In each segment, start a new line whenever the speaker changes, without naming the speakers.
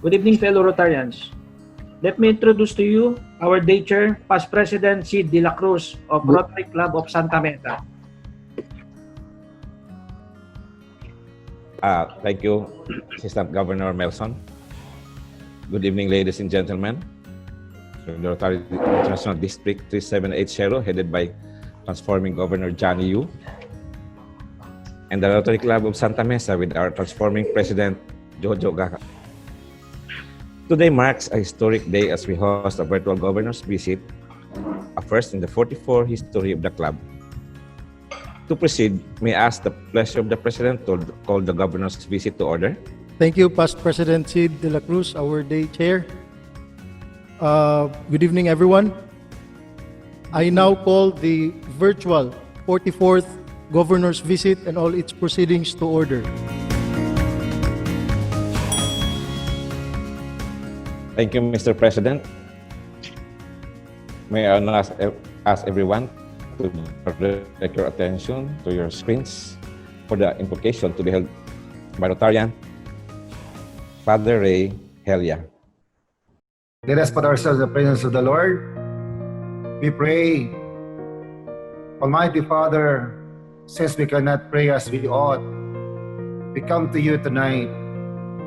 Good evening, fellow Rotarians. Let me introduce to you our day chair, past President Sid de la Cruz of Rotary Club of Sta. Mesa.
Thank you, Assistant Governor Melson. Good evening, ladies and gentlemen. From the Rotary International District 3780, headed by Transforming Governor Johnny Yu, and the Rotary Club of Sta. Mesa with our Transforming President Jose Gacang. Today marks a historic day as we host a virtual governor's visit, a first in the 44 history of the club. To proceed, may I ask the pleasure of the President to call the governor's visit to order.
Thank you, Past President Sid de la Cruz, our day chair. Good evening, everyone. I now call the virtual 44th governor's visit and all its proceedings to order.
Thank you, Mr. President. May I now ask everyone to direct your attention to your screens for the invocation to be held by Rotarian Father Ray Helia.
Let us put ourselves in the presence of the Lord. We pray, Almighty Father, since we cannot pray as we ought, we come to you tonight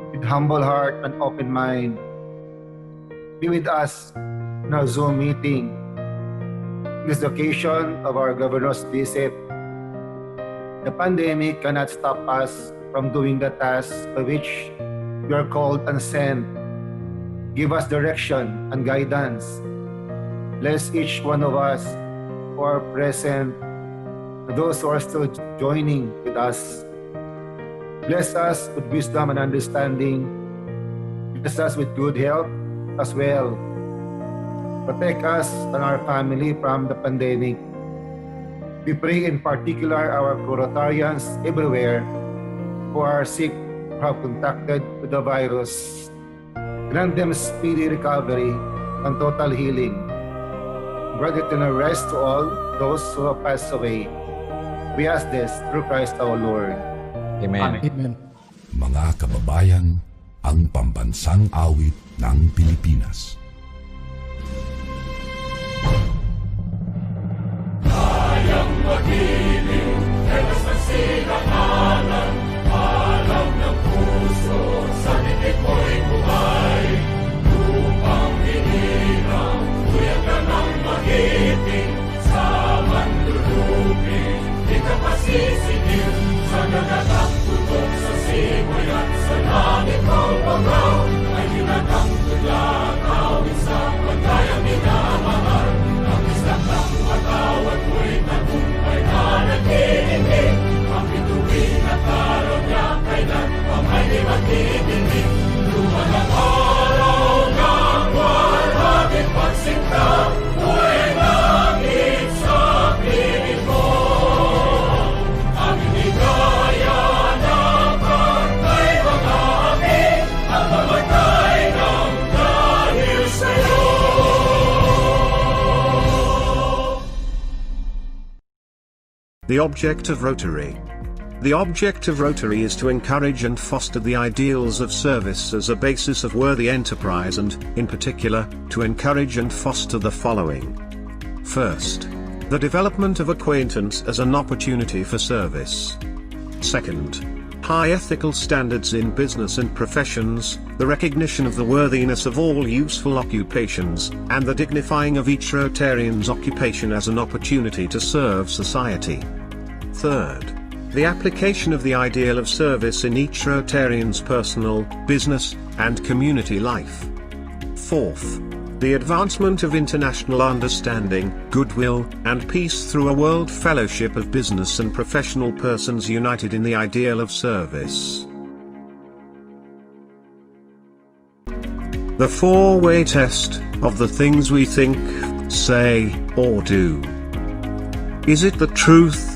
with humble heart and open mind. Be with us in our Zoom meeting. This is the occasion of our governor's visit. The pandemic cannot stop us from doing the tasks by which we are called and sent. Give us direction and guidance. Bless each one of us who are present and those who are still joining with us. Bless us with wisdom and understanding. Bless us with good health as well. Protect us and our family from the pandemic. We pray in particular our Rotarians everywhere who are sick or have contacted with the virus. Grant them speedy recovery and total healing. Grant eternal rest to all those who have passed away. We ask this through Christ our Lord.
Amen.
Amen.
Mga kababayan, ang pambansang awit ng Pilipinas.
Kayang magiliw, telas ng silangalan, alam ng puso, sa titik mo'y buhay. Lupang hinirang, tuyag ka ng magiting, sa manlulupin, di ka pasisigil, sa nagatak tutok sa simoy at sa langit mong bangaw, ay hinatang tulad, awit sa pagkayang minamahal, ang isang ng matawad mo'y tagumpay na naghihinig, ang bituin at araw niya kailan pa may di magdidinig, lumalang araw ng walang pagsinta, mo'y langit sa piling mo, ang inigaya ng pagkay mga api, ang mamatay ng dahil sa'yo.
The object of Rotary. The object of Rotary is to encourage and foster the ideals of service as a basis of worthy enterprise and, in particular, to encourage and foster the following. First, the development of acquaintance as an opportunity for service. Second, high ethical standards in business and professions, the recognition of the worthiness of all useful occupations, and the dignifying of each Rotarian's occupation as an opportunity to serve society. Third, the application of the ideal of service in each Rotarian's personal, business, and community life. Fourth, the advancement of international understanding, goodwill, and peace through a world fellowship of business and professional persons united in the ideal of service. The four-way test of the things we think, say, or do. Is it the truth?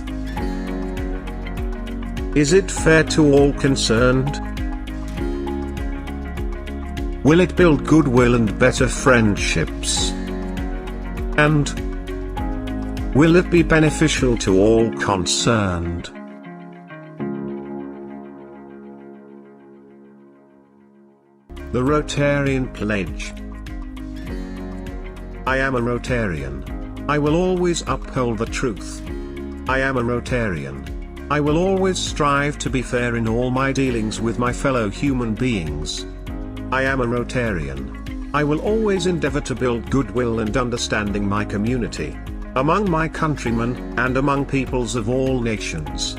Is it fair to all concerned? Will it build goodwill and better friendships? And will it be beneficial to all concerned? The Rotarian Pledge. I am a Rotarian. I will always uphold the truth. I am a Rotarian. I will always strive to be fair in all my dealings with my fellow human beings. I am a Rotarian. I will always endeavor to build goodwill and understanding my community, among my countrymen, and among peoples of all nations.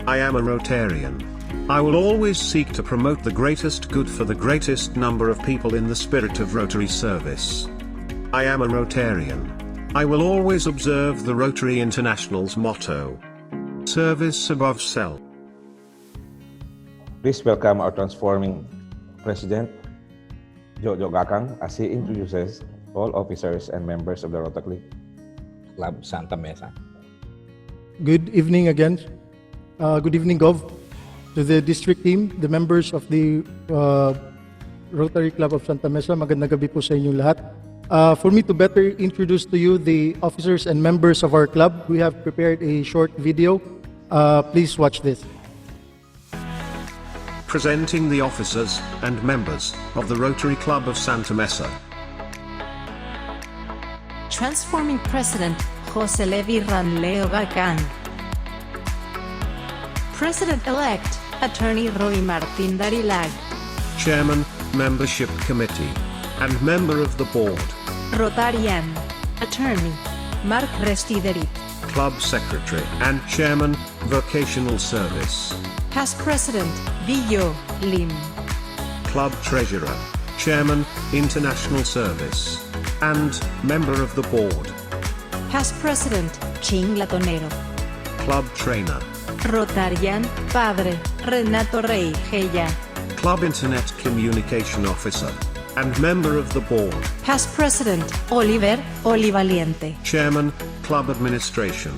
I am a Rotarian. I will always seek to promote the greatest good for the greatest number of people in the spirit of Rotary service. I am a Rotarian. I will always observe the Rotary International's motto, service above self.
Please welcome our transforming President Jose Gacang as he introduces all officers and members of the Rotary Club Santa Mesa.
Good evening again. Good evening, Gov, to the district team, the members of the Rotary Club of Santa Mesa. Magandang gabi po sa inyong lahat. For me to better introduce to you the officers and members of our club, we have prepared a short video. Please watch this.
Presenting the officers and members of the Rotary Club of Santa Mesa.
Transforming President Jose Gacang. President-elect Attorney Roy Martin Darilag.
Chairman, Membership Committee, and Member of the Board.
Rotarian Attorney Mark Restiderit.
Club Secretary and Chairman, Vocational Service.
Past President Villo Lim.
Club Treasurer, Chairman, International Service, and Member of the Board.
Past President Ching Latonero.
Club Trainer.
Rotarian Padre Renato Rey Geya.
Club Internet Communication Officer, and Member of the Board.
Past President Oliver Olivaliente.
Chairman, Club Administration,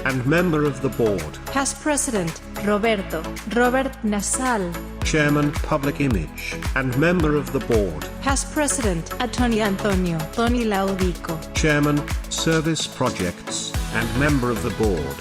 and Member of the Board.
Past President Robert Nasal.
Chairman, Public Image, and Member of the Board.
Past President Attorney Antonio Tony Laudico.
Chairman, Service Projects, and Member of the Board.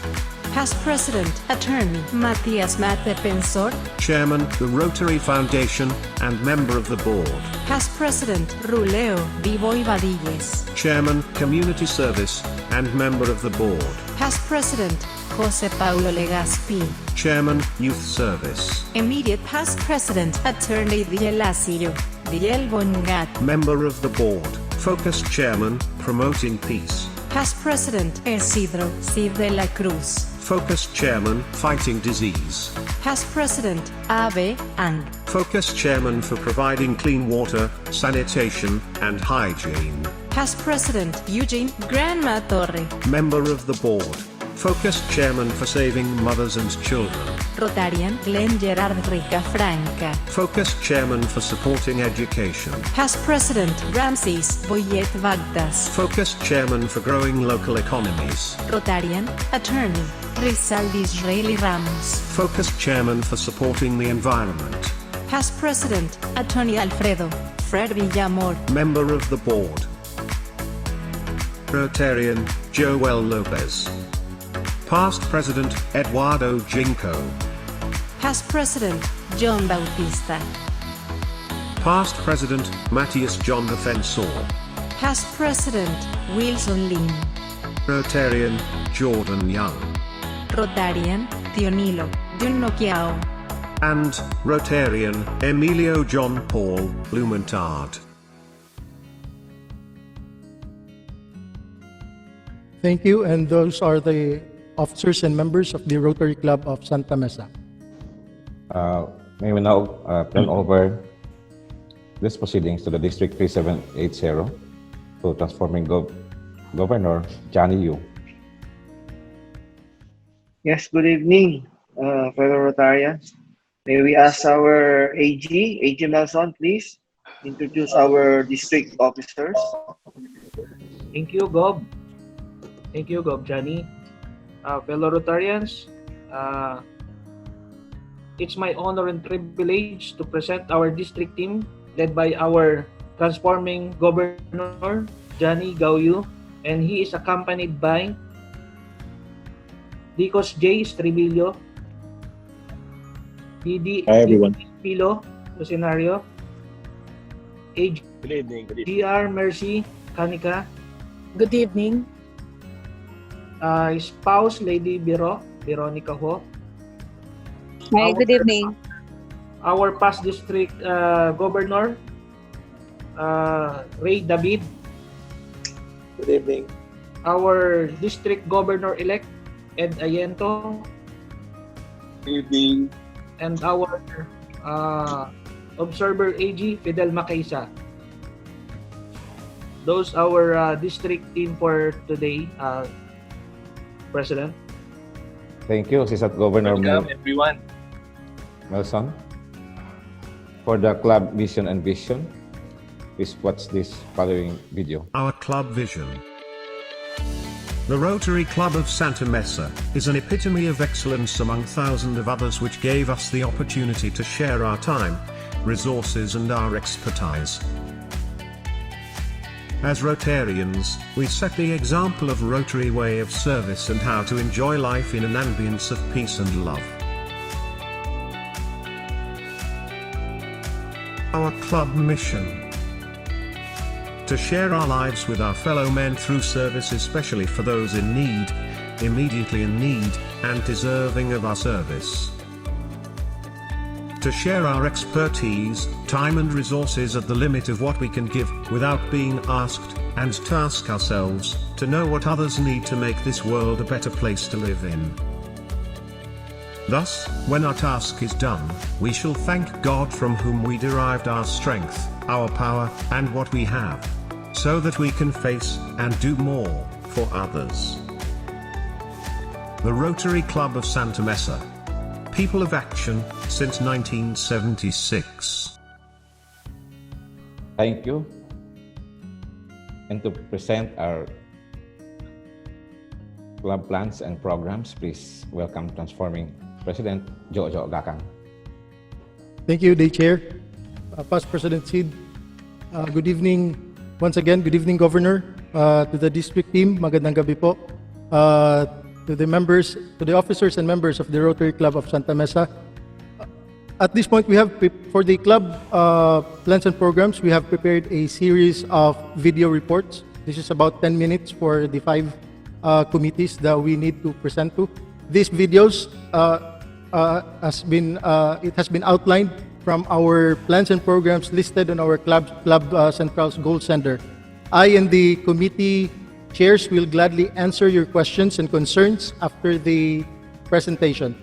Past President Attorney Matias Mate Pensor.
Chairman, the Rotary Foundation, and Member of the Board.
Past President Ruleo Vivoy Vadilles.
Chairman, Community Service, and Member of the Board.
Past President Jose Paulo Legaspi.
Chairman, Youth Service.
Immediate Past President Attorney Diel Asilo Diel Bongat.
Member of the Board. Focus Chairman, Promoting Peace.
Past President Isidro Cid de la Cruz.
Focus Chairman, Fighting Disease.
Past President Abe Ang.
Focus Chairman for providing clean water, sanitation, and hygiene.
Past President Eugene Granma Torre.
Member of the Board. Focus Chairman for saving mothers and children.
Rotarian Glenn Gerard Rica Franca.
Focus Chairman for supporting education.
Past President Ramses Boyet Vagdas.
Focus Chairman for growing local economies.
Rotarian Attorney Rizal Disraeli Ramos.
Focus Chairman for supporting the environment.
Past President Attorney Alfredo Fred Villamor.
Member of the Board. Rotarian Joel Lopez. Past President Eduardo Jinko.
Past President John Bautista.
Past President Matthias John Defensor.
Past President Wilson Lin.
Rotarian Jordan Young.
Rotarian Tionilo Dunnokiao.
And Rotarian Emilio John Paul Blumentard.
Thank you, and those are the officers and members of the Rotary Club of Santa Mesa.
May we now turn over these proceedings to the District 3780 to Transforming Governor Johnny Yu.
Yes, good evening, fellow Rotarians. May we ask our AG Nelson, please, introduce our district officers.
Thank you, Gob. Thank you, Gob Johnny. Fellow Rotarians, it's my honor and privilege to present our district team led by our transforming Governor Johnny Gauyu, and he is accompanied by Dicos J. Estribillo, PD
Hi everyone.
Pilo Lucinario, AG
Good evening.
GR Mercy Kanika,
Good evening.
Spouse Lady Veronica Ho,
Hi, good evening.
our past district governor, Ray David,
Good evening.
our district governor-elect, Ed Ayento,
Good evening.
and our observer AG, Fidel Macaisa. Those our district team for today, President.
Thank you, Assistant Governor
Welcome, everyone.
Melson. For the club mission and vision, please watch this following video.
Our club vision. The Rotary Club of Santa Mesa is an epitome of excellence among thousands of others, which gave us the opportunity to share our time, resources and our expertise. As Rotarians, we set the example of Rotary way of service and how to enjoy life in an ambience of peace and love. Our club mission: to share our lives with our fellow men through service, especially for those in need, immediately in need, and deserving of our service. To share our expertise, time and resources at the limit of what we can give, without being asked, and to ask ourselves, to know what others need to make this world a better place to live in. Thus, when our task is done, we shall thank God, from whom we derived our strength, our power, and what we have, so that we can face and do more for others. The Rotary Club of Santa Mesa. People of action since 1976.
Thank you. And to present our club plans and programs, please welcome Transforming President Jose Gacang.
Thank you, Day Chair. Past President Sid, good evening once again. Good evening, Governor, to the district team. Magandang gabi po. To the members, to the officers and members of the Rotary Club of Santa Mesa. At this point, we have, for the club plans and programs, we have prepared a series of video reports. This is about 10 minutes for the 5 committees that we need to present to. These videos has been outlined from our plans and programs listed on our club Central's Goal Center. I and the committee chairs will gladly answer your questions and concerns after the presentation.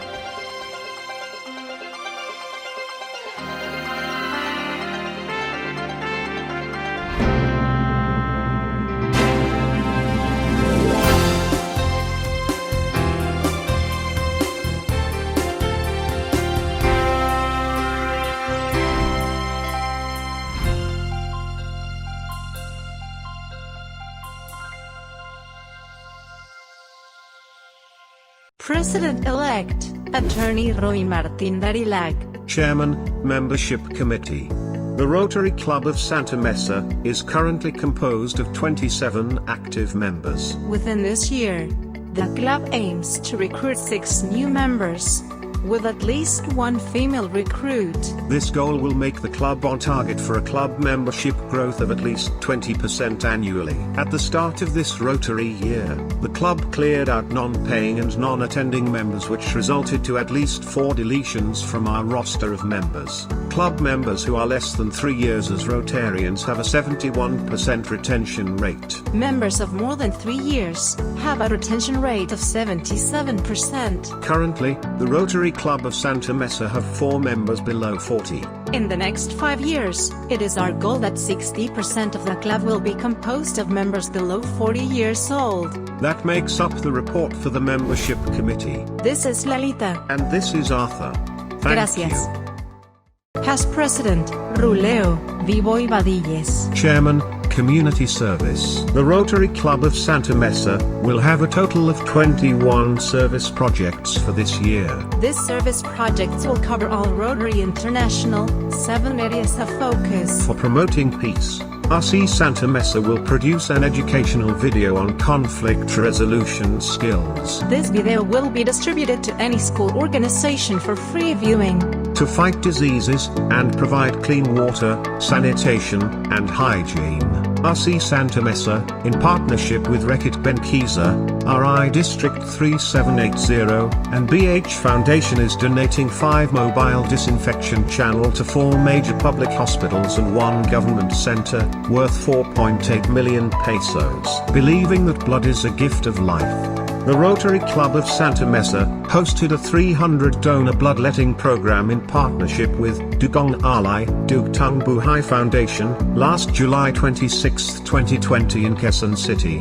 President-elect, Attorney Roy Martin Darilag.
Chairman, Membership Committee. The Rotary Club of Santa Mesa is currently composed of 27 active members.
Within this year, the club aims to recruit 6 new members, with at least 1 female recruit.
This goal will make the club on target for a club membership growth of at least 20% annually. At the start of this Rotary year, the club cleared out non-paying and non-attending members, which resulted to at least 4 deletions from our roster of members. Club members who are less than 3 years as Rotarians have a 71% retention rate.
Members of more than 3 years have a retention rate of 77%.
Currently, the Rotary Club of Santa Mesa have 4 members below 40.
In the next 5 years, it is our goal that 60% of the club will be composed of members below 40 years old.
That makes up the report for the Membership Committee.
This is Lalita.
And this is Arthur. Thank
Gracias.
you.
Past President, Ruleo Vivoy Vadilles.
Chairman, Community Service. The Rotary Club of Santa Mesa will have a total of 21 service projects for this year.
These service projects will cover all Rotary International, 7 areas of focus.
For promoting peace, RC Santa Mesa will produce an educational video on conflict resolution skills.
This video will be distributed to any school organization for free viewing.
to fight diseases and provide clean water, sanitation, and hygiene. RC Santa Mesa, in partnership with Rekit Benkiza, RI District 3780, and BH Foundation is donating 5 mobile disinfection channel to 4 major public hospitals and 1 government center, worth 4.8 million pesos, believing that blood is a gift of life. The Rotary Club of Santa Mesa hosted a 300 donor bloodletting program in partnership with Dugong Alay, Dugtang Buhay Foundation, last July 26, 2020 in Quezon City.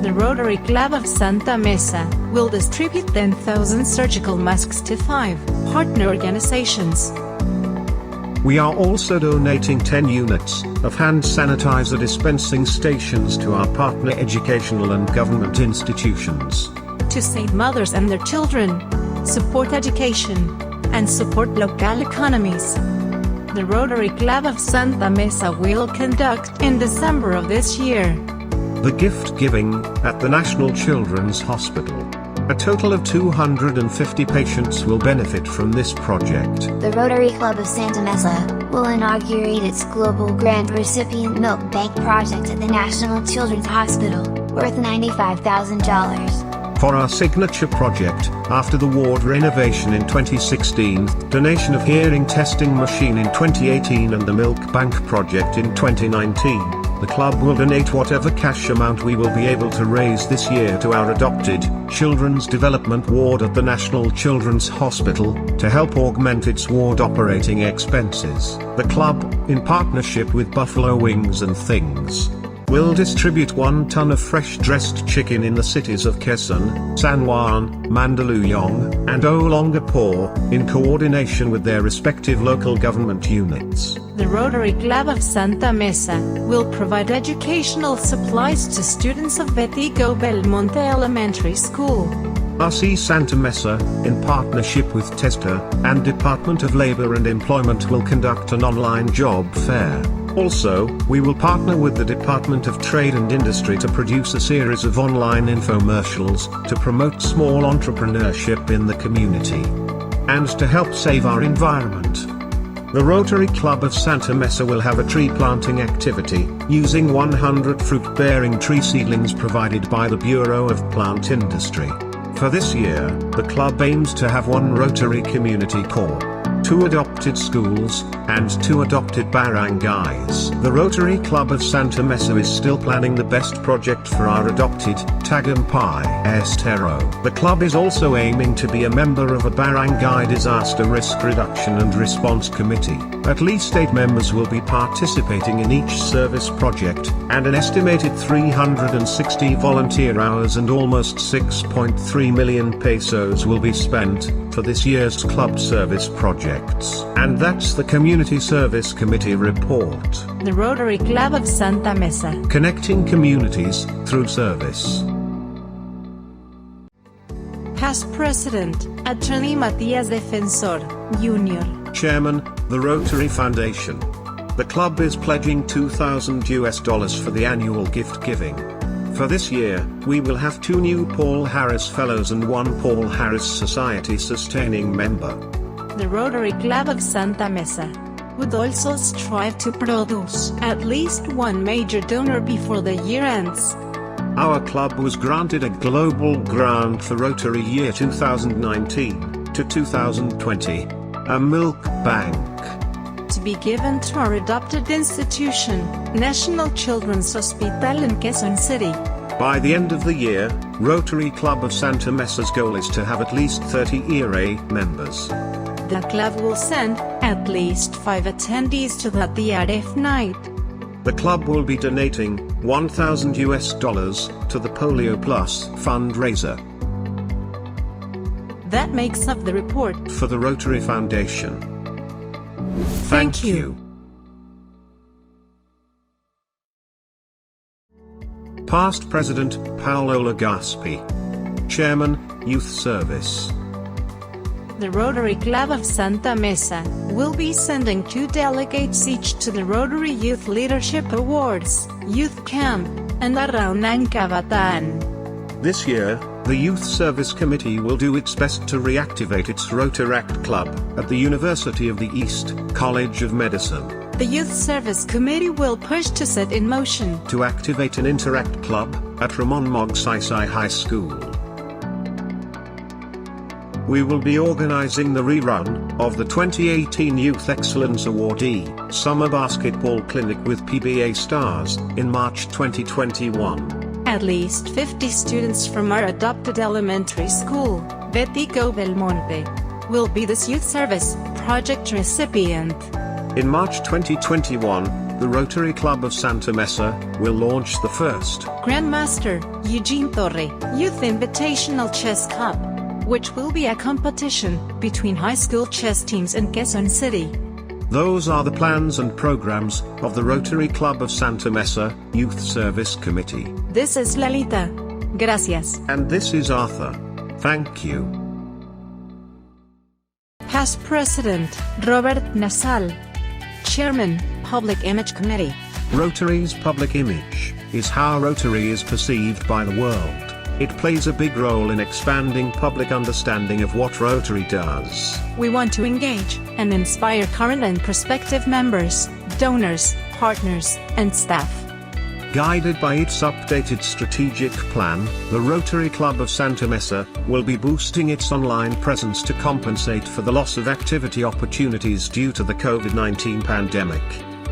The Rotary Club of Santa Mesa will distribute 10,000 surgical masks to 5 partner organizations.
We are also donating 10 units of hand sanitizer dispensing stations to our partner educational and government institutions.
To save mothers and their children, support education, and support local economies. The Rotary Club of Santa Mesa will conduct in December of this year
the gift giving at the National Children's Hospital. A total of 250 patients will benefit from this project.
The Rotary Club of Santa Mesa will inaugurate its Global Grant Recipient Milk Bank project at the National Children's Hospital, worth $95,000.
For our signature project, after the ward renovation in 2016, donation of hearing testing machine in 2018 and the milk bank project in 2019, the club will donate whatever cash amount we will be able to raise this year to our adopted Children's Development Ward at the National Children's Hospital, to help augment its ward operating expenses. The club, in partnership with Buffalo Wings and Things, will distribute 1 ton of fresh dressed chicken in the cities of Quezon, San Juan, Mandaluyong, and Olongapo, in coordination with their respective local government units.
The Rotary Club of Santa Mesa will provide educational supplies to students of Betigo Belmonte Elementary School.
RC Santa Mesa, in partnership with TESTA and Department of Labor and Employment, will conduct an online job fair. Also, we will partner with the Department of Trade and Industry to produce a series of online infomercials to promote small entrepreneurship in the community and to help save our environment. The Rotary Club of Santa Mesa will have a tree planting activity, using 100 fruit-bearing tree seedlings provided by the Bureau of Plant Industry. For this year, the club aims to have 1 Rotary Community Corps, 2 adopted schools, and 2 adopted barangays. The Rotary Club of Santa Mesa is still planning the best project for our adopted Tagumpay Estero. The club is also aiming to be a member of a barangay disaster risk reduction and response committee. At least 8 members will be participating in each service project, and an estimated 360 volunteer hours and almost 6.3 million pesos will be spent for this year's club service projects. And that's the Community Service Committee report.
The Rotary Club of Santa Mesa,
connecting communities through service.
Past President, Attorney Matias Defensor, Jr.
Chairman, the Rotary Foundation. The club is pledging $2,000 for the annual gift giving. For this year, we will have 2 new Paul Harris Fellows and 1 Paul Harris Society Sustaining Member.
The Rotary Club of Santa Mesa would also strive to produce at least 1 major donor before the year ends.
Our club was granted a global grant for Rotary year 2019 to 2020, a milk bank,
to be given to our adopted institution, National Children's Hospital in Quezon City.
By the end of the year, Rotary Club of Santa Mesa's goal is to have at least 30 ERA members.
The club will send at least 5 attendees to the TRF night.
The club will be donating $1,000 to the Polio Plus fundraiser.
That makes up the report
for the Rotary Foundation. Thank you. Past President Paulo Legaspi, Chairman, Youth Service.
The Rotary Club of Santa Mesa will be sending 2 delegates each to the Rotary Youth Leadership Awards, Youth Camp, and Araw ng Kabataan.
This year, The Youth Service Committee will do its best to reactivate its Rotaract Club at the University of the East College of Medicine.
The Youth Service Committee will push to set in motion
To activate an Interact Club at Ramon Magsaysay High School. We will be organizing the rerun of the 2018 Youth Excellence Awardee Summer Basketball Clinic with PBA stars in March 2021.
At least 50 students from our adopted elementary school, Betico Belmonte, will be this youth service project recipient.
In March 2021, the Rotary Club of Santa Mesa will launch the first
Grandmaster Eugene Torre Youth Invitational Chess Cup, which will be a competition between high school chess teams in Quezon City.
Those are the plans and programs of the Rotary Club of Santa Mesa Youth Service Committee.
This is Lalita. Gracias.
And this is Arthur. Thank you.
Past President Robert Nasal, Chairman, Public Image Committee.
Rotary's public image is how Rotary is perceived by the world. It plays a big role in expanding public understanding of what Rotary does.
We want to engage and inspire current and prospective members, donors, partners, and staff.
Guided by its updated strategic plan, the Rotary Club of Santa Mesa will be boosting its online presence to compensate for the loss of activity opportunities due to the COVID-19 pandemic.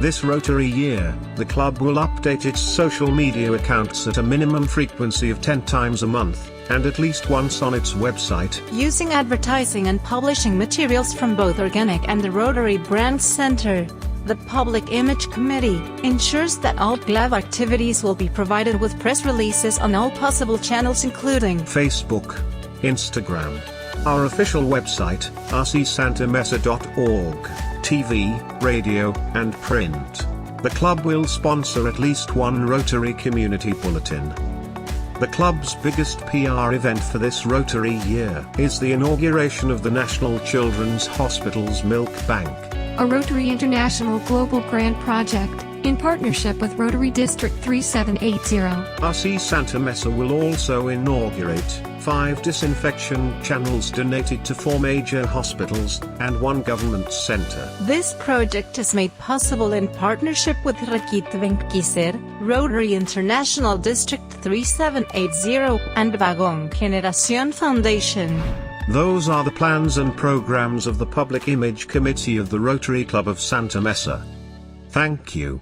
This Rotary year, the club will update its social media accounts at a minimum frequency of 10 times a month, and at least once on its website.
Using advertising and publishing materials from both Organic and the Rotary Brand Center, the Public Image Committee ensures that all club activities will be provided with press releases on all possible channels including
Facebook, Instagram, our official website, rcsantamesa.org, TV, radio, and print. The club will sponsor at least one Rotary Community Bulletin. The club's biggest PR event for this Rotary year is the inauguration of the National Children's Hospital's Milk Bank,
a Rotary International Global Grant project, in partnership with Rotary District 3780.
RC Santa Mesa will also inaugurate 5 disinfection channels donated to 4 major hospitals and 1 government center.
This project is made possible in partnership with Rakit Benkiser, Rotary International District 3780, and Bagong Generacion Foundation.
Those are the plans and programs of the Public Image Committee of the Rotary Club of Santa Mesa. Thank you.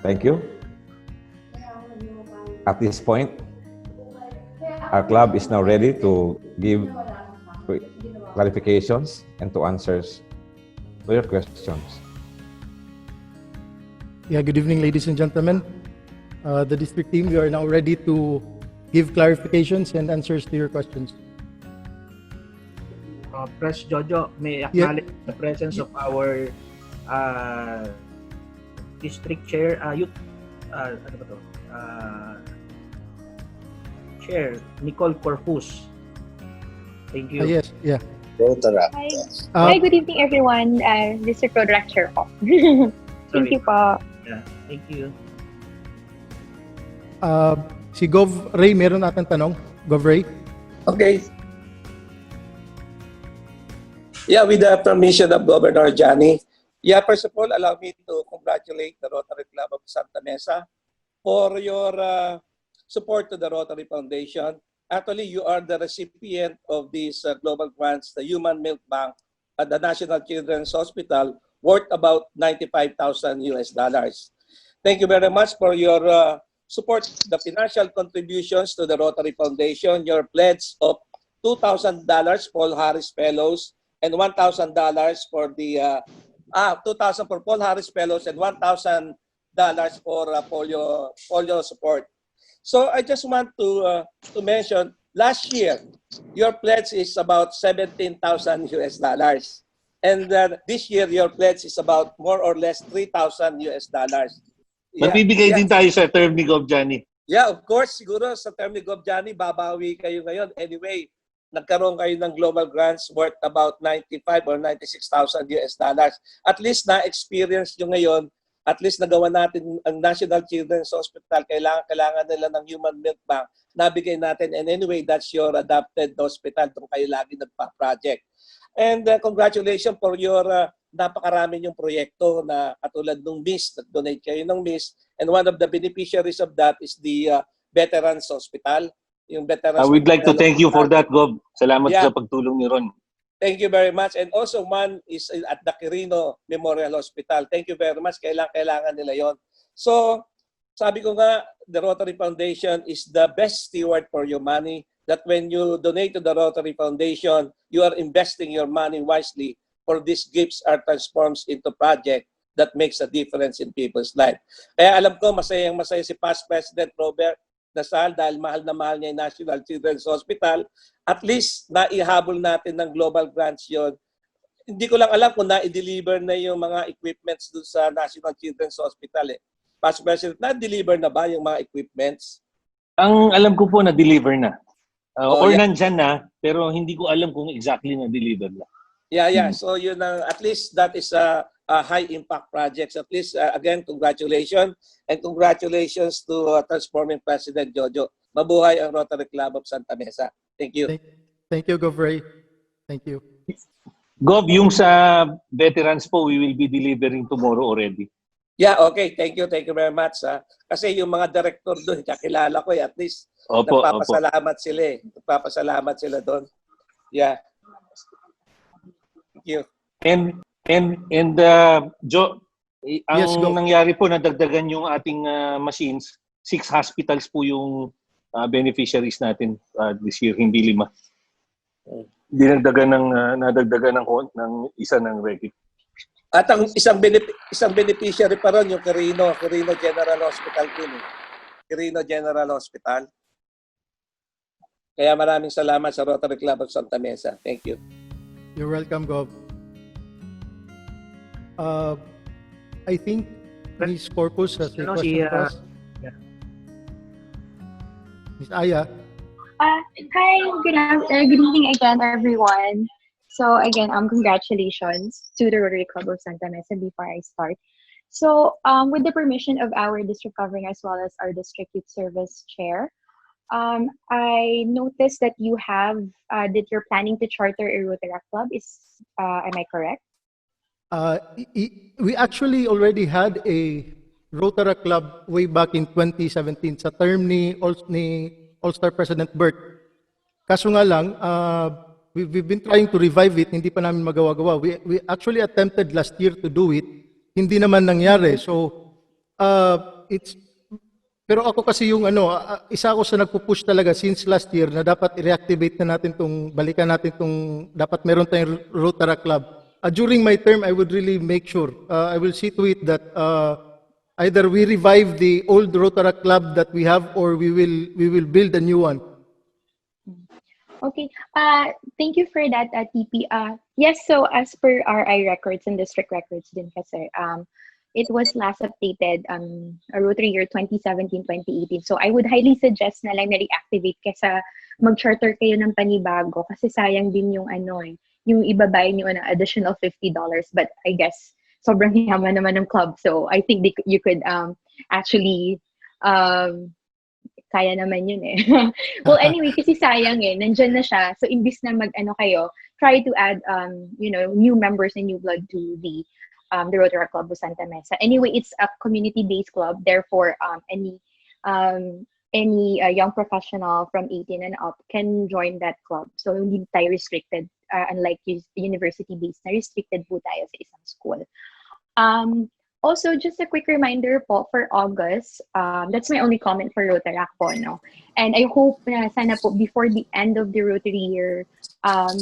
Thank you. At this point, our club is now ready to give clarifications and to answer to your questions.
Yeah, good evening, ladies and gentlemen. The district team, we are now ready to give clarifications and answers to your questions.
Press Jojo, may acknowledge the presence of our district chair, youth, chair, Nicole Corpus. Thank you.
Yes, yeah.
Hi. Hi, good evening everyone. District Rotaract Chair po. Thank you po.
Yeah, thank you.
Si Gov Ray, meron natin tanong. Gov Ray?
Okay. Yeah, with the permission of Governor Johnny. Yeah, first of all, allow me to congratulate the Rotary Club of Santa Mesa for your support to the Rotary Foundation. Actually, you are the recipient of these global grants, the Human Milk Bank at the National Children's Hospital, worth about $95,000 US. Thank you very much for your support, the financial contributions to the Rotary Foundation, your pledge of $2,000 Paul Harris Fellows and $1,000 for the $2,000 for Paul Harris Fellows and $1,000 for polio support. So I just want to mention, last year, your pledge is about 17,000 US dollars. And this year, your pledge is about more or less 3,000 US dollars.
Magbibigay din tayo sa term ni Gov. Johnny.
Yeah, of course, siguro sa term ni Gov. Johnny, babawi kayo ngayon. Anyway, nagkaroon kayo ng global grants worth about 95 or 96,000 US dollars. At least na-experience nyo ngayon, at least nagawa natin ang National Children's Hospital, kailangan nila ng human milk bank, nabigay natin. And anyway, that's your adopted hospital, doon kayo lagi nagpa-project. And congratulations for your napakarami yung proyekto na katulad ng MIS, nag-donate kayo ng MIS. And one of the beneficiaries of that is the Veterans Hospital. Yung Veterans
We'd like to
Hospital
thank you for that, Gov. Salamat
Yeah.
sa pagtulong ni Ron.
Thank you very much. And also one is at the Quirino Memorial Hospital. Thank you very much. Kailangan nila yon. So, sabi ko nga, the Rotary Foundation is the best steward for your money. That when you donate to the Rotary Foundation, you are investing your money wisely, for these gifts are transformed into project that makes a difference in people's life. Kaya alam ko, masaya si Past President Robert Dasal dahil mahal na mahal niya yung National Children's Hospital. At least, naihabol natin ng global grants yon. Hindi ko lang alam kung na-deliver na yung mga equipments doon sa National Children's Hospital. Past President, na-deliver na ba yung mga equipments?
Ang alam ko po na-deliver na. Or
yeah.
nandyan na, pero hindi ko alam kung exactly na-deliver na.
Yeah. So yun at least that is a high impact projects. At least again, congratulations and congratulations to Transforming President Jojo. Mabuhay ang Rotary Club of Santa Mesa. Thank you.
Thank you, Gov. Ray. Thank you.
Gov, yung sa veterans po, we will be delivering tomorrow already.
Yeah, okay. Thank you very much. Kasi yung mga director doon, kakilala ko at least nagpapasalamat sila Nagpapasalamat sila doon. Yeah. Thank you.
And Joe, ang
Yes, go.
nangyari po, nadagdagan yung ating machines. 6 hospitals po yung beneficiaries natin this year, hindi 5. Nadagdagan ng isa ng ready.
At ang isang beneficiary pa ron, yung Quirino General Hospital din. Quirino General Hospital. Kaya maraming salamat sa Rotary Club of Santa Mesa. Thank you.
You're welcome, Gov. I think Ms. Corpus has a question for us. Ms. Aya.
Hi, good evening again, everyone. So again, congratulations to the Rotary Club of Santa Mesa before I start. So with the permission of our district governor as well as our district youth service chair, I noticed that you have that you're planning to charter a Rotary Club. Am I correct?
We actually already had a Rotary Club way back in 2017 sa term ni All-Star President Bert. Kaso nga lang, we've been trying to revive it, hindi pa namin magawa-gawa. We actually attempted last year to do it, hindi naman nangyari. So, pero ako kasi yung isa ako sa nagpo-push talaga since last year na dapat i-reactivate na natin balikan natin dapat meron tayong Rotary Club. During my term, I would really make sure, I will see to it that either we revive the old Rotary Club that we have or we will build a new one.
Okay. Thank you for that, TP. Yes, so as per RI records and district records din kasi, it was last updated Rotary year 2017-2018. So I would highly suggest na lang na-reactivate kesa mag-charter kayo ng panibago kasi sayang din yung yung ibabayad nyo ng additional $50. But I guess sobrang yaman naman ng club. So I think you could actually kaya naman yun eh. Well, anyway, kasi sayang nandyan na siya. So, imbis na kayo, try to add, new members and new blood to the Rotary Club of Santa Mesa. Anyway, it's a community-based club. Therefore, any young professional from 18 and up can join that club. So, hindi tayo restricted. Unlike university-based na restricted po tayo sa isang school. Also, just a quick reminder po for August, that's my only comment for Rotarac po, no? And I hope na sana po before the end of the Rotary year,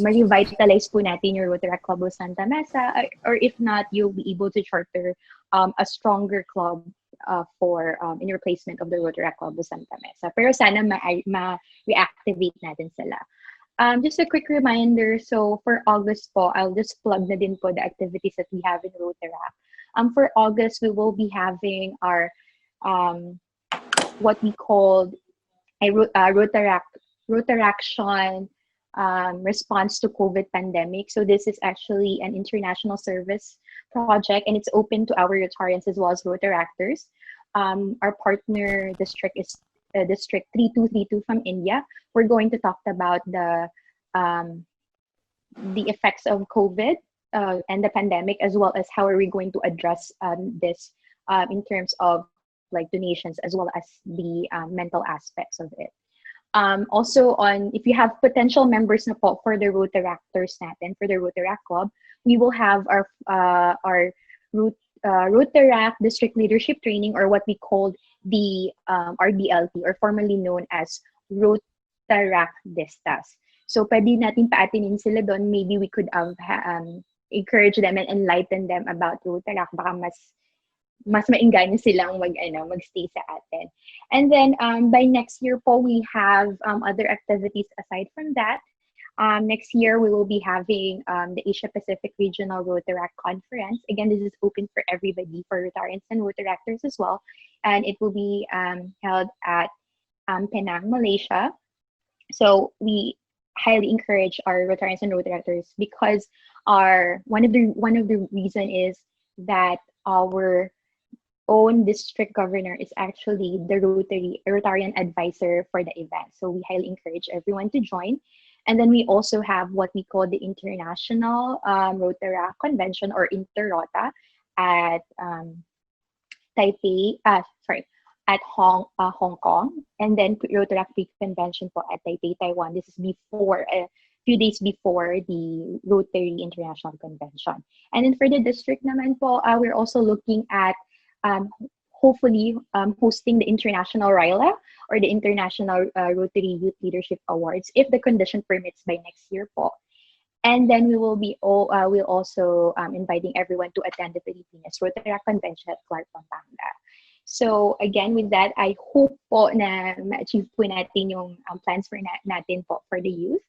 ma-revitalize po natin yung Rotarac Club of Santa Mesa, or if not, you'll be able to charter a stronger club for in replacement of the Rotary Club of Santa Mesa. Pero sana ma-reactivate natin sila. Just a quick reminder, so for August po, I'll just plug na din po the activities that we have in Rotaract. For August, we will be having our what we called a Rotaraction response to COVID pandemic. So this is actually an international service project, and it's open to our Rotarians as well as Rotaractors. Our partner district is District 3232 from India. We're going to talk about the effects of COVID and the pandemic, as well as how are we going to address this in terms of like donations, as well as the mental aspects of it. Also, if you have potential members na po for the Rotaractors natin, for the Rotaract Club, we will have our Rotaract District Leadership Training, or what we called the RDLT, or formerly known as Rotaractistas. So, pwede natin paatinin sila doon. Maybe we could encourage them and enlighten them about Rotaract. Baka mas maingganyo silang magstay sa atin. And then by next year po, we have other activities aside from that. Next year, we will be having the Asia Pacific Regional Rotaract Conference. Again, this is open for everybody, for Rotarians and Rotaractors as well. And it will be held at Penang, Malaysia. So we highly encourage our Rotarians and Rotaractors, because one of the reason is that our own district governor is actually the Rotarian advisor for the event. So we highly encourage everyone to join. And then we also have what we call the International Rotaract Convention, or Interrota, at Hong Kong, and then Rotaract Convention po at Taipei, Taiwan. This is a few days before the Rotary International Convention. And then for the district naman po, we're also looking at hopefully hosting the International RILA, or the International Rotary Youth Leadership Awards, if the condition permits, by next year po. And then we will be we'll also inviting everyone to attend the Pilipinas Rotaract Convention at Clark, Pampanga. So again, with that, I hope po na ma-achieve po natin yung plans for natin po for the youth.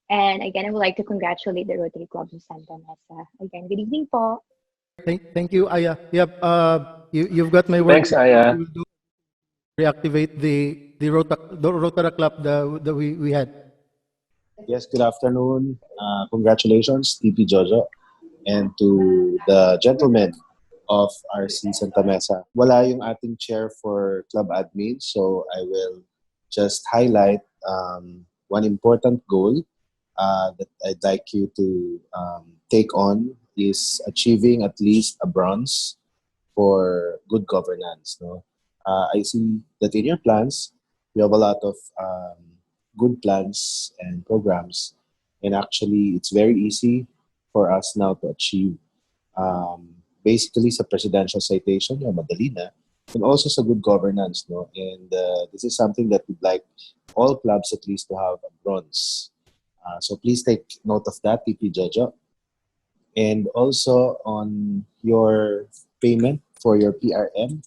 And again, I would like to congratulate the Rotary Club of Santa Mesa. Again, good evening po.
Thank you, Aya. Yep, you've got my word.
Thanks, Aya.
Reactivate the Rotary Club that we had.
Yes, good afternoon. Congratulations, TP Jojo, and to the gentlemen of RC Santa Mesa. Wala yung ating chair for club admin, so I will just highlight one important goal that I'd like you to take on is achieving at least a bronze for good governance. No, I see that in your plans, you have a lot of good plans and programs, and actually, it's very easy for us now to achieve. Basically, sa presidential citation, yung madali na, and also sa good governance. No, and this is something that we'd like all clubs at least to have a bronze. So please take note of that, TP Jojo. And also on your payment for your PRM,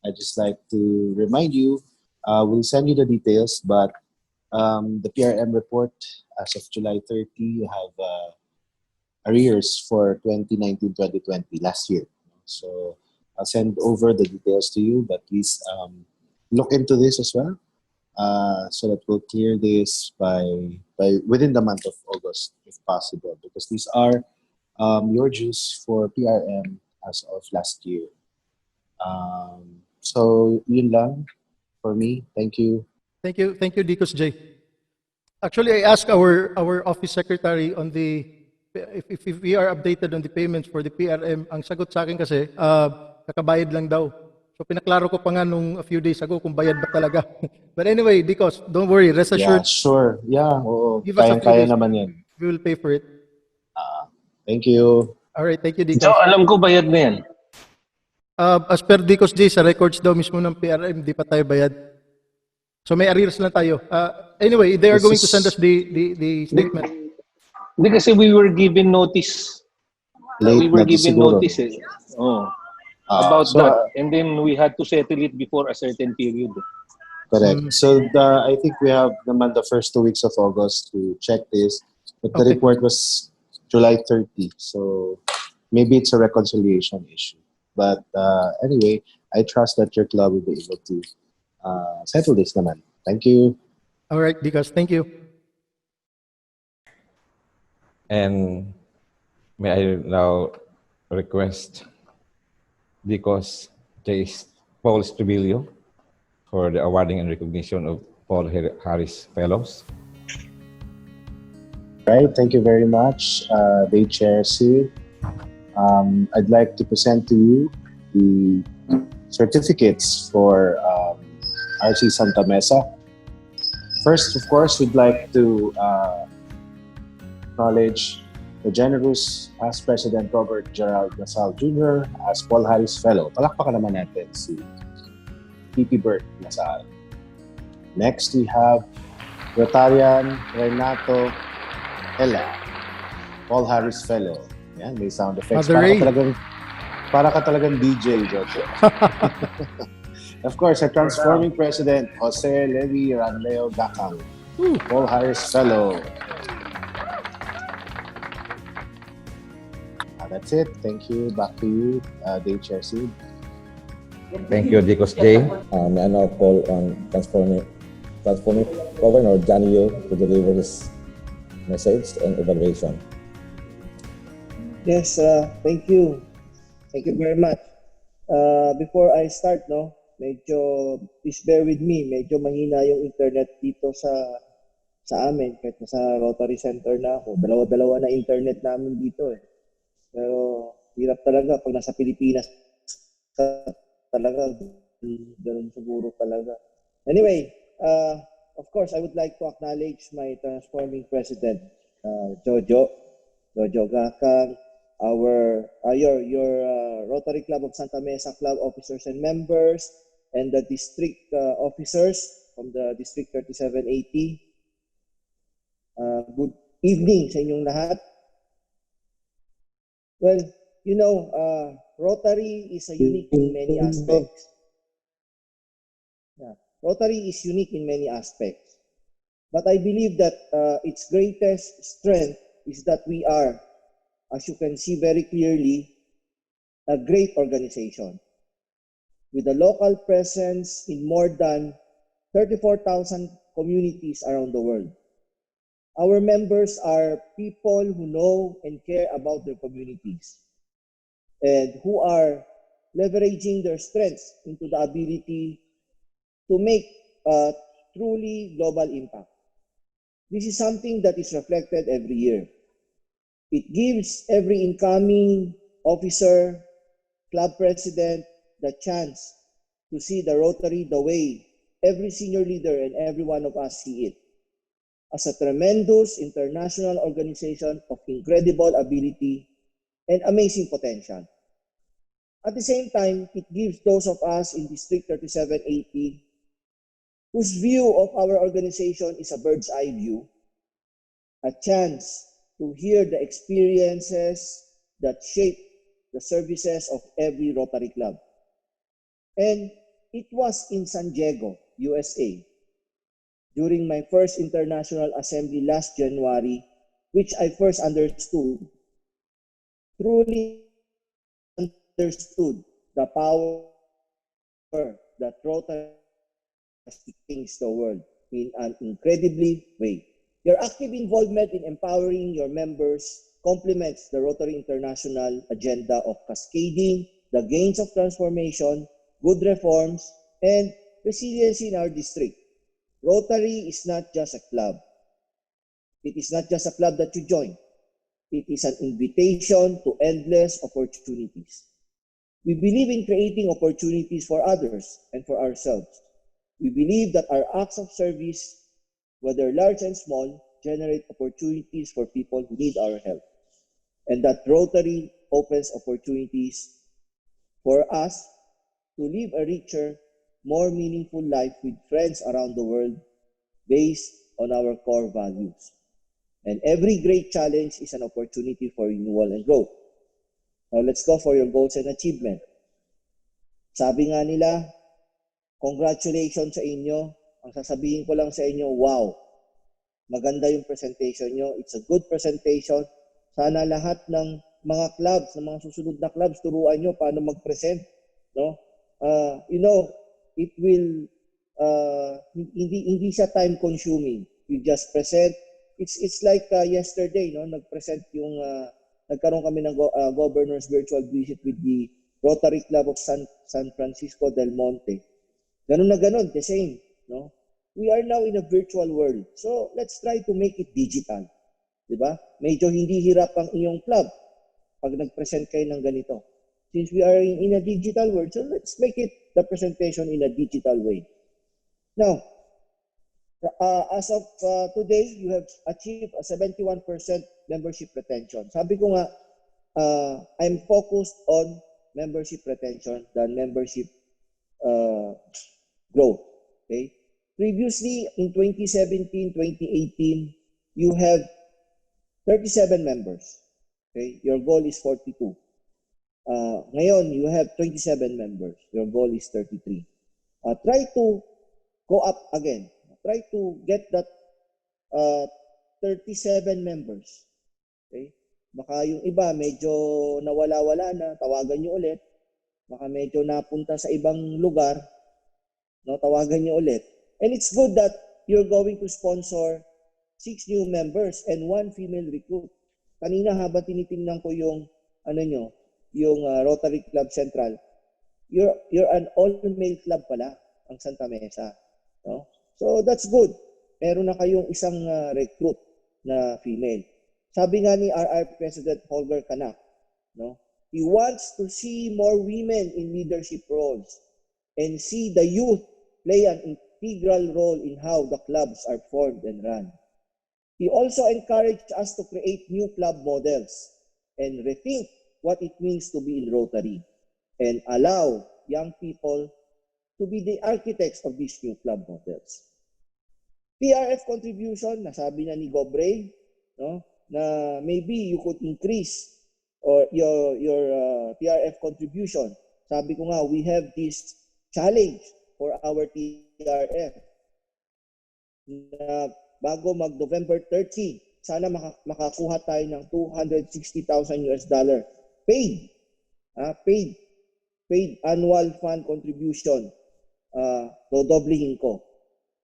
I'd just like to remind you, we'll send you the details, but the PRM report as of July 30, you have arrears for 2019-2020, last year. So I'll send over the details to you, but please look into this as well, so that we'll clear this by within the month of August, if possible, because these are your dues for PRM as of last year. So yun lang for me. Thank you.
Thank you, Dicos J. Actually, I asked our office secretary on if we are updated on the payments for the PRM. Ang sagot sa akin kasi, kakabayad lang daw. So pinaklaro ko pa nga nung a few days ago kung bayad ba talaga. But anyway, Dicos, don't worry, rest assured.
Yeah, sure. Yeah, oo.
Give us a few
Kaya
days.
naman yan.
We will pay for it.
Thank you.
All right, thank you, Dicos.
So, alam ko bayad na yan.
As per Dicos J, sa records daw mismo ng PRM, di pa tayo bayad. So may arrears lang tayo. Anyway, they are going to send us the statement.
Hindi, kasi we were given notice.
Late
We were
na to
given
siguro.
notice eh. Oh. about
So,
that. And then we had to settle it before a certain period.
correct. So I think we have naman the first 2 weeks of August to check this. But the
Okay.
report was July 30. So maybe it's a reconciliation issue. But anyway, I trust that your club will be able to settle this naman. Thank you.
All right, Dikas, thank you.
And may I now request Dicos Paul Stribilio for the awarding and recognition of Paul Harris Fellows.
Right, thank you very much, Day Chair C. I'd like to present to you the certificates for RC Santa Mesa. First, of course, we'd like to acknowledge the generous past President Robert Gerald Lasal Jr. as Paul Harris Fellow. Palakpakan naman natin si P.P. Bert Lasal. Next, we have Rotarian Renato Ella, Paul Harris Fellow. Yan, may sound effects.
Mother Ray.
Para ka talagang DJ, Jojo. Of course, our Transforming President Jose Levi Ranleo Gacang, Paul Harris Fellow. That's it. Thank you. Back to you, Dave Chair Sid.
Thank you, Dicos J. May I now call on Transforming Governor Johnny Yo to deliver his message and evaluation.
Yes, thank you. Thank you very much. Before I start, please bear with me. Medyo mahina yung internet dito sa amin. Kahit sa Rotary Center na ako. Dalawa-dalawa na internet namin dito eh. Pero hirap talaga pag nasa Pilipinas talaga. Ganun siguro talaga. Anyway, of course, I would like to acknowledge my Transforming President, Jojo Gacang, your Rotary Club of Santa Mesa club officers and members, and the district officers from the District 3780. Good evening sa inyong lahat. Well, Rotary is unique in many aspects. Yeah. Rotary is unique in many aspects. But I believe that its greatest strength is that we are, as you can see very clearly, a great organization with a local presence in more than 34,000 communities around the world. Our members are people who know and care about their communities and who are leveraging their strengths into the ability to make a truly global impact. This is something that is reflected every year. It gives every incoming officer, club president, the chance to see the Rotary the way every senior leader and every one of us see it, as a tremendous international organization of incredible ability and amazing potential. At the same time, it gives those of us in District 3780 whose view of our organization is a bird's eye view, a chance to hear the experiences that shape the services of every Rotary Club. And it was in San Diego, USA, during my first international assembly last January, which I first truly understood the power that Rotary has to change the world in an incredibly way. Your active involvement in empowering your members complements the Rotary International agenda of cascading the gains of transformation, good reforms, and resiliency in our district. Rotary is not just a club. It is not just a club that you join. It is an invitation to endless opportunities. We believe in creating opportunities for others and for ourselves. We believe that our acts of service, whether large and small, generate opportunities for people who need our help. And that Rotary opens opportunities for us to live a richer, more meaningful life with friends around the world based on our core values. And every great challenge is an opportunity for renewal and growth. Now let's go for your goals and achievement. Sabi nga nila, congratulations sa inyo. Ang sasabihin ko lang sa inyo, wow, maganda yung presentation nyo. It's a good presentation. Sana lahat ng mga clubs, ng mga susunod na clubs, turuan nyo paano mag-present. No? You know, it will, hindi siya time consuming. You just present. It's like yesterday, no? Nag-present yung, nagkaroon kami ng governor's virtual visit with the Rotary Club of San Francisco del Monte. Ganun na ganun, the same. No? We are now in a virtual world. So let's try to make it digital. Diba? Medyo hindi hirap ang inyong club pag nag-present kayo ng ganito. Since we are in a digital world, so let's make it the presentation in a digital way. Now, as of today, you have achieved a 71% membership retention. Sabi ko nga, I'm focused on membership retention than membership growth. Okay? Previously, in 2017, 2018, you have 37 members. Okay? Your goal is 42. Ngayon, you have 27 members. Your goal is 33. Try to go up again. Try to get that 37 members. Okay? Baka yung iba medyo nawala-wala na, tawagan nyo ulit. Baka medyo napunta sa ibang lugar, no, tawagan nyo ulit. And it's good that you're going to sponsor 6 new members and 1 female recruit. Kanina habang tinitingnan ko yung yung Rotary Club Central, you're an all-male club pala, ang Santa Mesa. No? So that's good. Meron na kayong isang recruit na female. Sabi nga ni RR President Holger Canak, no? He wants to see more women in leadership roles and see the youth play an integral role in how the clubs are formed and run. He also encouraged us to create new club models and rethink what it means to be in Rotary and allow young people to be the architects of these new club models. PRF contribution, nasabi na ni Gobre, no, na maybe you could increase or your PRF contribution. Sabi ko nga, we have this challenge for our TRF na bago mag-November 30, sana makakuha tayo ng $260,000 paid. Paid annual fund contribution. Dodoblihin ko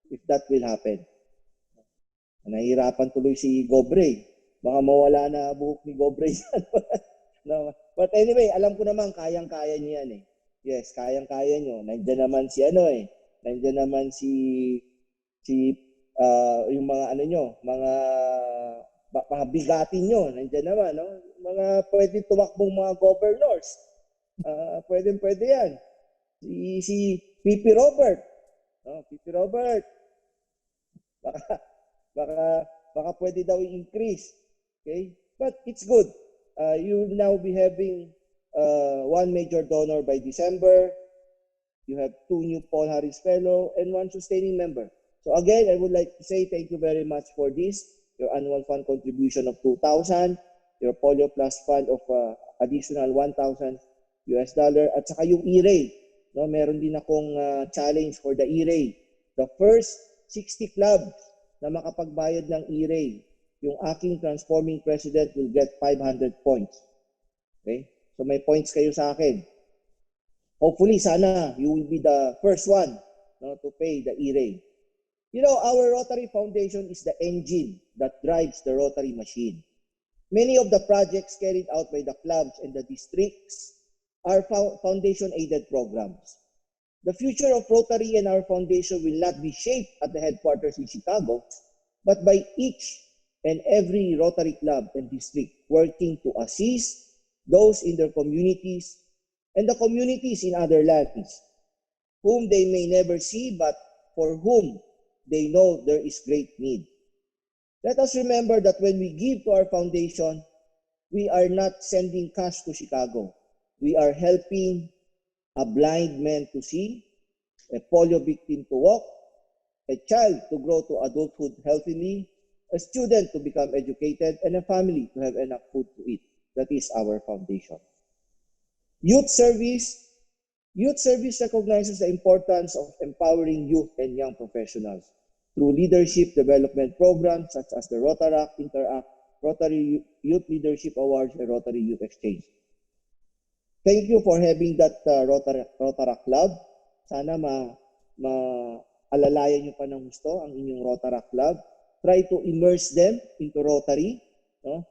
if that will happen. Nahihirapan tuloy si Gobre. Baka mawala na buhok ni Gobre yan. No. But anyway, alam ko naman, kayang-kaya niyo yan eh. Yes, kayang-kaya niyo. Nandiyan naman si nandiyan naman si yung mga mga bigatin nyo, nandiyan naman, no? Mga pwede tumakbong mga governors. Pwede yan. Si PP Robert. No, PP Robert. Baka pwede daw i-increase. Okay? But it's good. You will now be having 1 major donor by December. You have 2 new Paul Harris Fellow and 1 sustaining member. So again, I would like to say thank you very much for this. Your annual fund contribution of $2,000, your Polio Plus fund of additional $1,000, at saka yung E-Ray. No, meron din akong challenge for the E-Ray. The first 60 clubs na makapagbayad ng E-Ray, yung aking Transforming President will get 500 points. Okay? So may points kayo sa akin. Hopefully, sana you will be the first one, no, to pay the E-Ray. You know, our Rotary Foundation is the engine that drives the Rotary machine. Many of the projects carried out by the clubs and the districts are foundation-aided programs. The future of Rotary and our foundation will not be shaped at the headquarters in Chicago, but by each and every Rotary club and district working to assist those in their communities and the communities in other lands, whom they may never see, but for whom they know there is great need. Let us remember that when we give to our foundation, we are not sending cash to Chicago. We are helping a blind man to see, a polio victim to walk, a child to grow to adulthood healthily, a student to become educated, and a family to have enough food to eat. That is our foundation. Youth service Youth service recognizes the importance of empowering youth and young professionals through leadership development programs such as the Rotaract, Interact, Rotary Youth Leadership Awards, and Rotary Youth Exchange. Thank you for having that Rotaract Club. Sana alalayan nyo pa ng gusto ang inyong Rotaract Club. Try to immerse them into Rotary. No?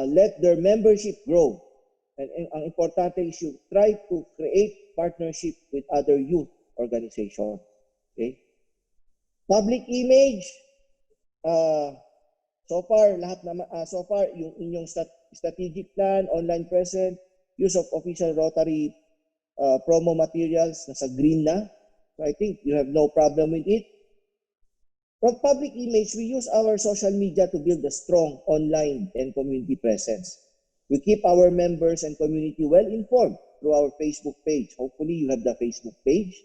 Let their membership grow. And ang importante is you try to create partnership with other youth organizations. Okay? Public image. So far yung inyong strategic plan, online presence, use of official Rotary promo materials nasa green na. So I think you have no problem with it. From public image, we use our social media to build a strong online and community presence. We keep our members and community well informed through our Facebook page. Hopefully, you have the Facebook page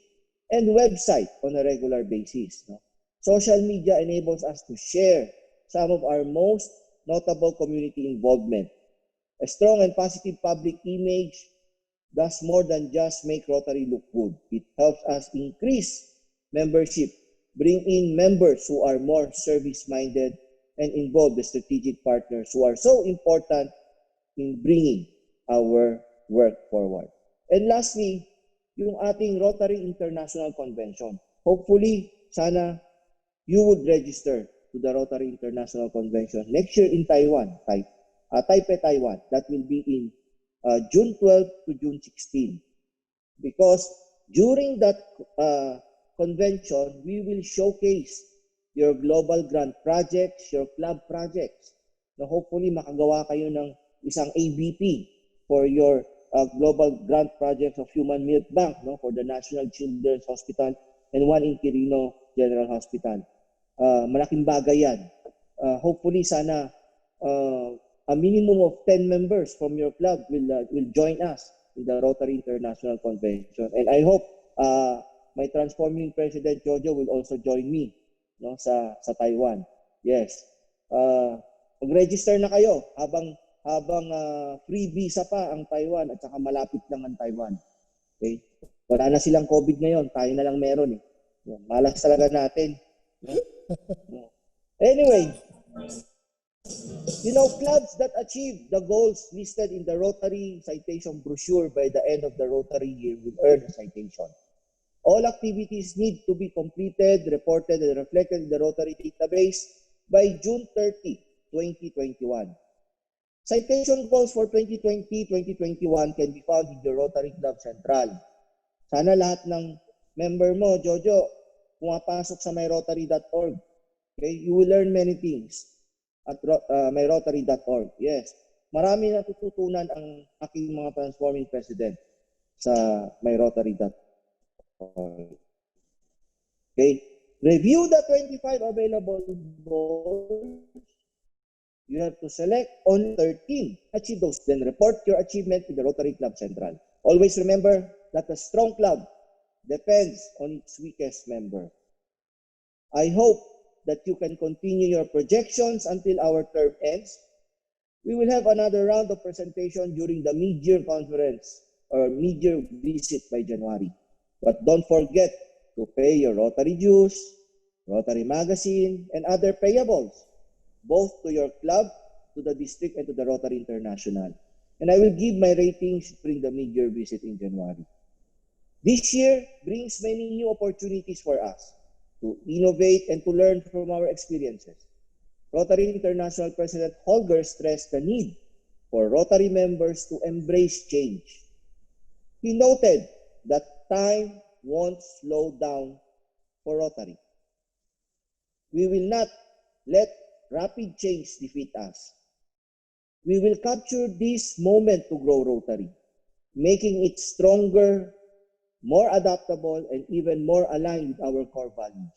and website on a regular basis. No? Social media enables us to share some of our most notable community involvement. A strong and positive public image does more than just make Rotary look good. It helps us increase membership, bring in members who are more service-minded, and involve the strategic partners who are so important in bringing our work forward. And lastly, yung ating Rotary International Convention. Hopefully, sana you would register to the Rotary International Convention next year in Taiwan, Taipei, Taiwan. That will be in June 12 to June 16. Because during that convention, we will showcase your global grant projects, your club projects. Na hopefully makagawa kayo ng isang ABP for your global grant projects of Human Milk Bank, no, for the National Children's Hospital and one in Quirino General Hospital. Malaking bagay yan. Hopefully sana a minimum of 10 members from your club will join us in the Rotary International Convention. And I hope my Transforming President Jojo will also join me, no, sa Taiwan. Yes. Mag-register na kayo habang free visa pa ang Taiwan at saka malapit lang ang Taiwan. Okay? Wala na silang COVID ngayon, tayo na lang meron eh. Malas talaga natin. Anyway, you know, clubs that achieve the goals listed in the Rotary citation brochure by the end of the Rotary year will earn a citation. All activities need to be completed, reported, and reflected in the Rotary database by June 30, 2021. Citation goals for 2020-2021 can be found in the Rotary Club Central. Sana lahat ng member mo, Jojo, pumapasok sa myrotary.org. Okay? You will learn many things at myrotary.org. Yes. Marami natututunan ang aking mga Transforming President sa myrotary.org. Okay? Review the 25 available goals. You have to select only 13. Achieve those. Then report your achievement to the Rotary Club Central. Always remember that a strong club depends on its weakest member. I hope that you can continue your projections until our term ends. We will have another round of presentation during the mid-year conference or mid-year visit by January. But don't forget to pay your Rotary dues, Rotary magazine, and other payables, both to your club, to the district, and to the Rotary International. And I will give my ratings during the mid-year visit in January. This year brings many new opportunities for us to innovate and to learn from our experiences. Rotary International President Holger stressed the need for Rotary members to embrace change. He noted that time won't slow down for Rotary. We will not let rapid change defeat us. We will capture this moment to grow Rotary, making it stronger, more adaptable, and even more aligned with our core values.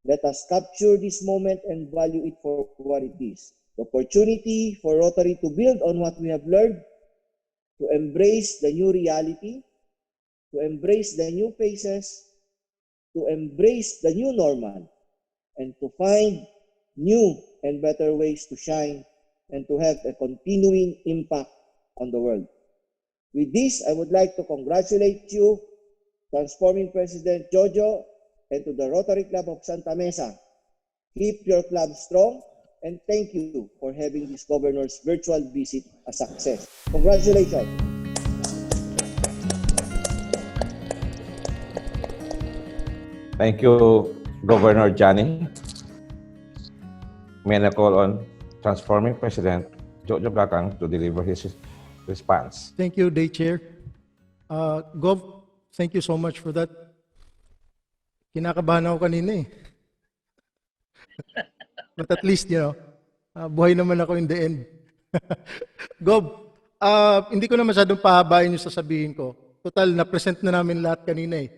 Let us capture this moment and value it for what it is. The opportunity for Rotary to build on what we have learned, to embrace the new reality, to embrace the new faces, to embrace the new normal, and to find new and better ways to shine and to have a continuing impact on the world. With this, I would like to congratulate you Transforming President Jojo, and to the Rotary Club of Santa Mesa. Keep your club strong, and thank you for having this Governor's virtual visit a success. Congratulations!
Thank you, Governor Johnny. May I call on Transforming President Jose Gacang to deliver his response.
Thank you, Day Chair. Gov, thank you so much for that. Kinakabahan ako kanina eh. But at least, buhay naman ako in the end. Gov, hindi ko na masyadong pahabain yung sasabihin ko. Total, na-present na namin lahat kanina eh.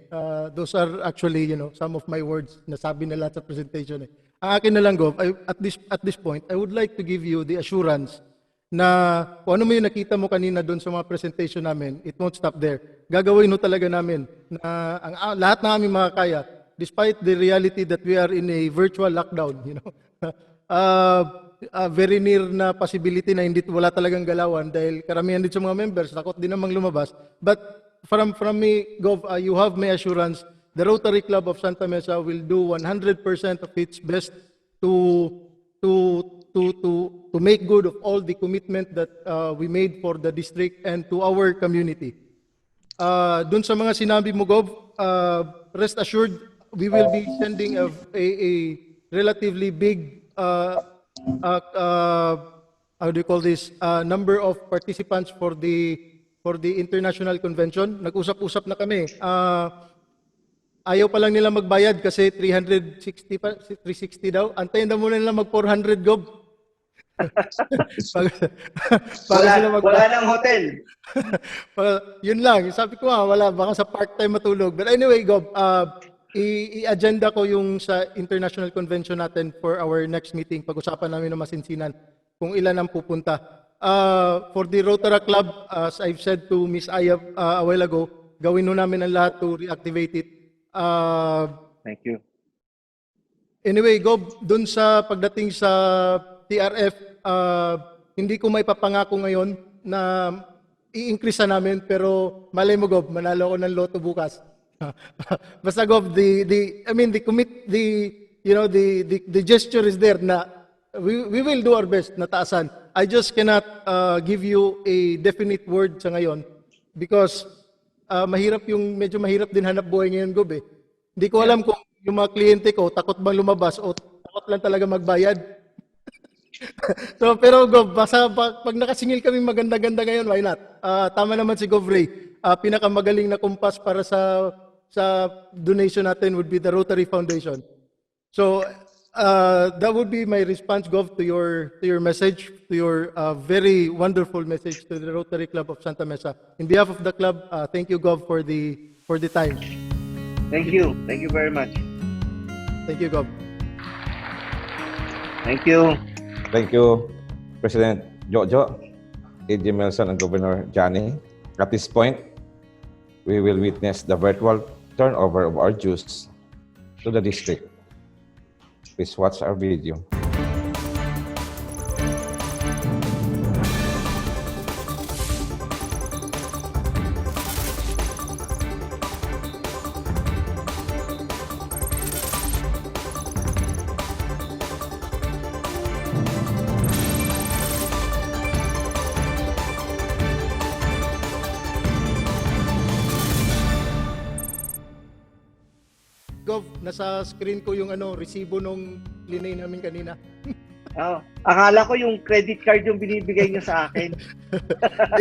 Those are actually, some of my words na sabi na lahat sa presentation eh. Ang akin na lang, Gov, at this point, I would like to give you the assurance na kung ano mo yung nakita mo kanina doon sa mga presentation namin, it won't stop there. Gagawin mo talaga namin na lahat na aming makakaya, despite the reality that we are in a virtual lockdown, very near na possibility na wala talagang galawan dahil karamihan din sa mga members, takot din namang lumabas. But from me, Gov, you have my assurance, the Rotary Club of Santa Mesa will do 100% of its best to make good of all the commitment that we made for the district and to our community. Dun sa mga sinabi mo, Gov, rest assured, we will be sending a relatively big, how do you call this, number of participants for the international convention. Nag-usap-usap na kami. Ayaw pa lang nila magbayad kasi 360 daw. Antayin daw muna nila mag 400, Gov.
Wala nang hotel.
Yun lang. Sabi ko wala. Baka sa part-time matulog. But anyway, Gov, i-agenda ko yung sa international convention natin for our next meeting. Pag-usapan namin ng masinsinan kung ilan ang pupunta. For the Rotary Club, as I've said to Ms. Aya a while ago, gawin nun namin ang lahat to reactivate it.
Thank you.
Anyway, Gob, dun sa pagdating sa TRF, hindi ko may papangako ngayon na i-increase namin, pero malay mo, Gob, manalo ako ng loto bukas. Basta, Gob, the gesture is there na we will do our best na taasan. I just cannot give you a definite word sa ngayon because medyo mahirap din hanap buhay ngayon, Gob eh. Hindi ko alam kung yung mga kliyente ko takot bang lumabas o takot lang talaga magbayad. So, pero Gob, basta pag nakasingil kami maganda-ganda ngayon, why not? Tama naman si Gov Ray. Pinakamagaling na kumpas para sa donation natin would be the Rotary Foundation. So, that would be my response, Gov, to your message, to your very wonderful message to the Rotary Club of Santa Mesa. In behalf of the club, thank you, Gov, for the time.
Thank you. Thank you very much.
Thank you, Gov.
Thank you.
Thank you, President Jojo, AJ Melson, and Governor Johnny. At this point, we will witness the virtual turnover of our dues to the district. Please watch our video.
Gov, nasa screen ko yung resibo nung linay namin kanina.
Akala ko yung credit card yung binibigay niyo sa akin.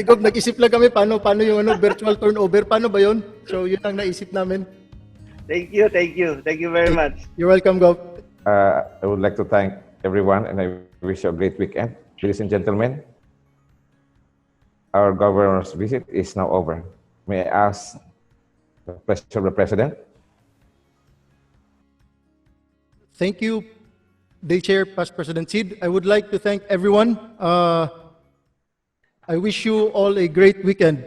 Gov, nag-isip lang kami paano yung virtual turnover, paano ba yun? So yun ang naisip namin.
Thank you very much.
You're welcome, Gov.
I would like to thank everyone and I wish you a great weekend. Ladies and gentlemen, our governor's visit is now over. May I ask the pleasure of the President?
Thank you, Day Chair, Past President Sid. I would like to thank everyone. I wish you all a great weekend.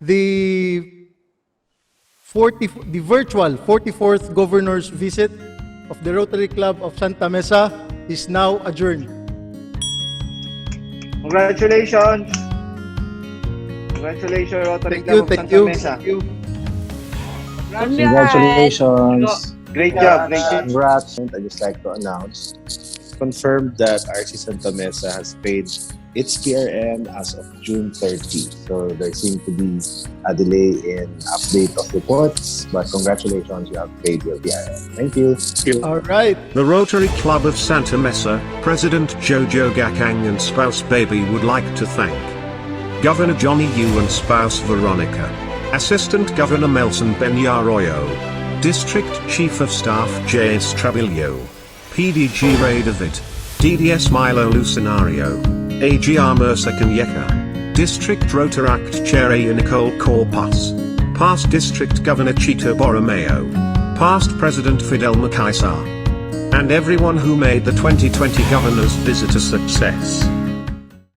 The virtual 44th Governor's visit of the Rotary Club of Santa Mesa is now adjourned.
Congratulations! Congratulations, Rotary Club of Santa Mesa.
Thank you.
Congratulations.
Great job, great job.
Congrats. I'd just like to announce, confirmed that RC Santa Mesa has paid its PRM as of June 30. So there seemed to be a delay in update of reports, but congratulations, you have paid your PRM. Thank you.
All right.
The Rotary Club of Santa Mesa, President Jose Gacang and spouse Baby would like to thank Governor Johnny Yu and spouse Veronica, Assistant Governor Melson Benyaroyo, District Chief of Staff J.S. Travillo, PDG Ray David, DDS Milo Lucinario, AGR Mesa Kanyeka, District Rotaract Chair A. Nicole Corpus, Past District Governor Chito Borromeo, Past President Fidel Macaisa, and everyone who made the 2020 Governor's Visit a success.